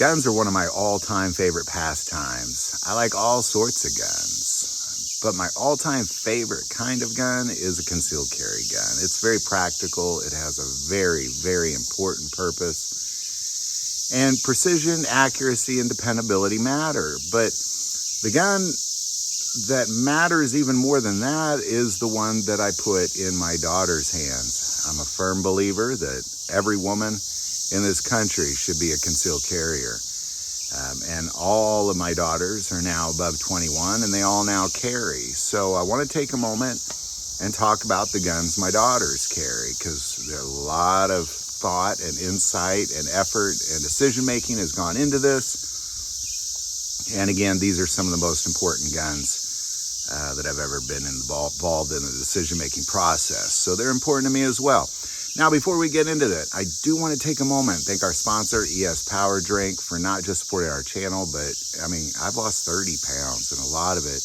Guns are one of my all-time favorite pastimes. I like all sorts of guns, but my all-time favorite kind of gun is a concealed carry gun. It's very practical. It has a very, very important purpose. And precision, accuracy, and dependability matter. But the gun that matters even more than that is the one that I put in my daughter's hands. I'm a firm believer that every woman in this country should be a concealed carrier. And all of my daughters are now above 21 and they all now carry. So I want to take a moment and talk about the guns my daughters carry, because a lot of thought and insight and effort and decision making has gone into this. And again, these are some of the most important guns that I've ever been involved in the decision making process. So they're important to me as well. Now, before we get into that, I do want to take a moment and thank our sponsor, ES Power Drink, for not just supporting our channel, but I mean, I've lost 30 pounds, and a lot of it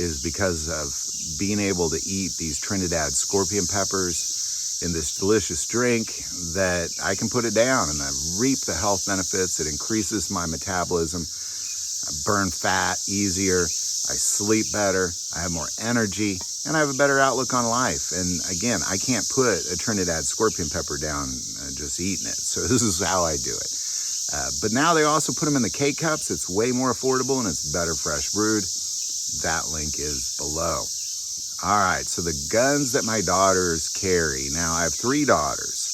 is because of being able to eat these Trinidad scorpion peppers in this delicious drink that I can put it down and I reap the health benefits. It increases my metabolism. I burn fat easier. I sleep better. I have more energy. And I have a better outlook on life. And again, I can't put a Trinidad scorpion pepper down just eating it. So this is how I do it. But now they also put them in the K-Cups. It's way more affordable and it's better fresh brewed. That link is below. All right, so the guns that my daughters carry. Now, I have 3 daughters.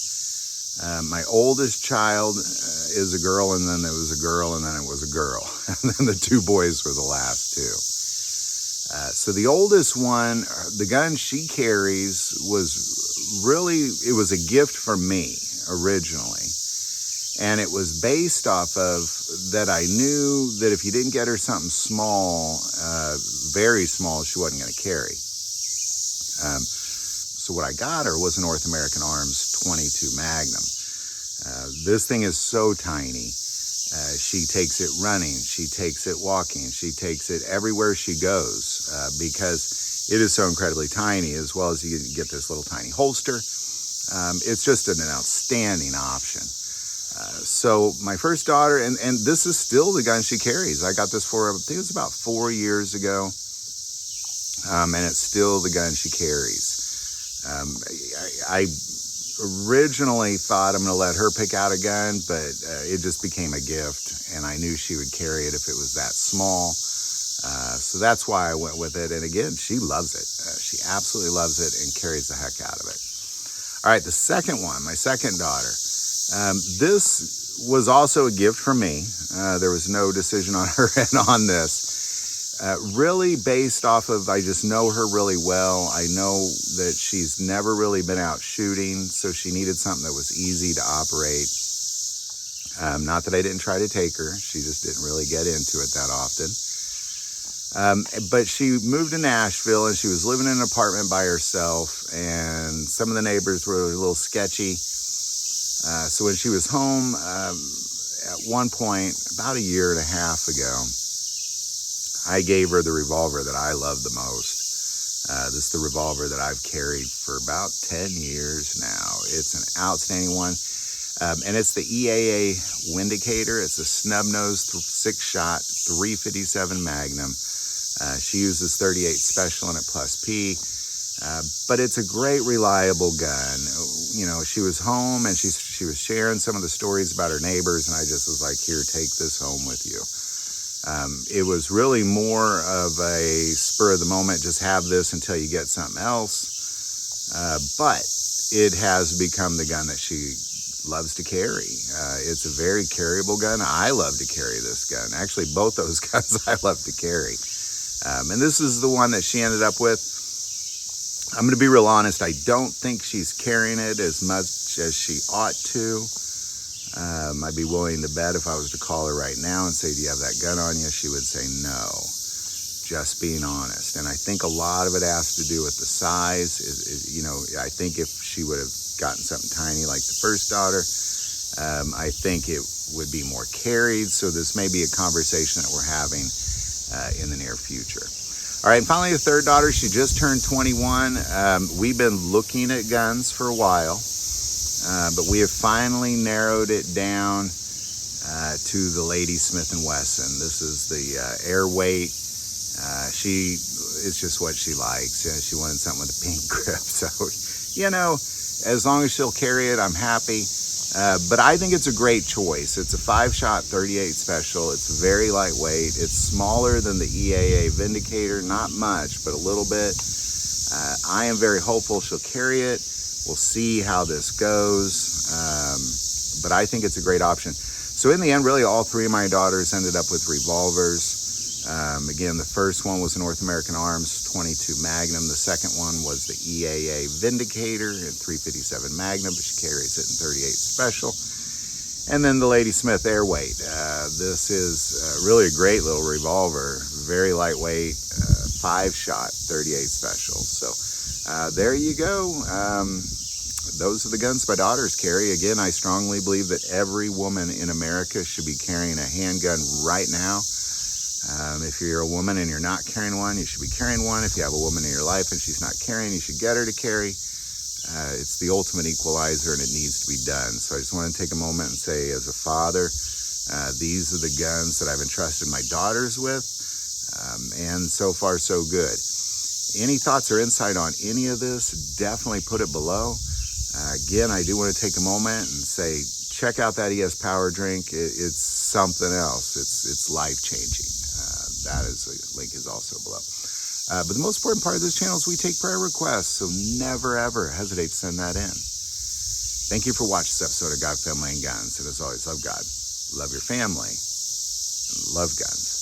My oldest child is a girl, and then it was a girl, and then it was a girl. And then the 2 boys were the last 2. So the oldest one, the gun she carries it was a gift from me originally. And it was based off of that I knew that if you didn't get her something small, very small, she wasn't going to carry. So what I got her was a North American Arms 22 Magnum. This thing is so tiny. She takes it running, she takes it walking, she takes it everywhere she goes because it is so incredibly tiny, as well as you get this little tiny holster. It's just an outstanding option. So my first daughter, and this is still the gun she carries. I got this for her, I think it was about 4 years ago, and it's still the gun she carries. I originally thought I'm going to let her pick out a gun, but it just became a gift, and I knew she would carry it if it was that small. So that's why I went with it. And again, she loves it. She absolutely loves it and carries the heck out of it. All right, the second one, my second daughter. This was also a gift from me. There was no decision on her end on this. Really based off of, I just know her really well. I know that she's never really been out shooting, so she needed something that was easy to operate. Not that I didn't try to take her. She just didn't really get into it that often. But she moved to Nashville, and she was living in an apartment by herself, and some of the neighbors were a little sketchy. So when she was home, at one point, about 1.5 years ago, I gave her the revolver that I love the most. This is the revolver that I've carried for about 10 years now. It's an outstanding one. And it's the EAA Windicator. It's a snub-nosed 6-shot 357 Magnum. She uses 38 Special in it plus P. But it's a great, reliable gun. You know, she was home and she was sharing some of the stories about her neighbors, and I just was like, here, take this home with you. It was really more of a spur of the moment, just have this until you get something else. But it has become the gun that she loves to carry. It's a very carryable gun. I love to carry this gun. Actually, both those guns I love to carry. And this is the one that she ended up with. I'm going to be real honest. I don't think she's carrying it as much as she ought to. I'd be willing to bet if I was to call her right now and say, do you have that gun on you? She would say no, just being honest. And I think a lot of it has to do with the size. You know, I think if she would have gotten something tiny like the first daughter, I think it would be more carried. So this may be a conversation that we're having in the near future. All right, and finally the third daughter, she just turned 21. We've been looking at guns for a while. But we have finally narrowed it down to the Lady Smith & Wesson. This is the air weight. It's just what she likes. She wanted something with a pink grip. So, you know, as long as she'll carry it, I'm happy. But I think it's a great choice. It's a 5-shot 38 special. It's very lightweight. It's smaller than the EAA Vindicator. Not much, but a little bit. I am very hopeful she'll carry it. We'll see how this goes. But I think it's a great option. So in the end, really all 3 of my daughters ended up with revolvers. Again, the first one was a North American Arms 22 Magnum. The second one was the EAA Vindicator in 357 Magnum, but she carries it in 38 Special. And then the Lady Smith Airweight. This is really a great little revolver, very lightweight, 5-shot 38 Special. So there you go. Those are the guns my daughters carry. Again, I strongly believe that every woman in America should be carrying a handgun right now. If you're a woman and you're not carrying one, you should be carrying one. If you have a woman in your life and she's not carrying, you should get her to carry. It's the ultimate equalizer and it needs to be done. So I just want to take a moment and say, as a father, these are the guns that I've entrusted my daughters with. And so far, so good. Any thoughts or insight on any of this, definitely put it below. Again, I do want to take a moment and say, check out that ES Power Drink. It's something else. It's life-changing. That link is also below. But the most important part of this channel is we take prayer requests, so never, ever hesitate to send that in. Thank you for watching this episode of God, Family, and Guns. And as always, love God, love your family, and love guns.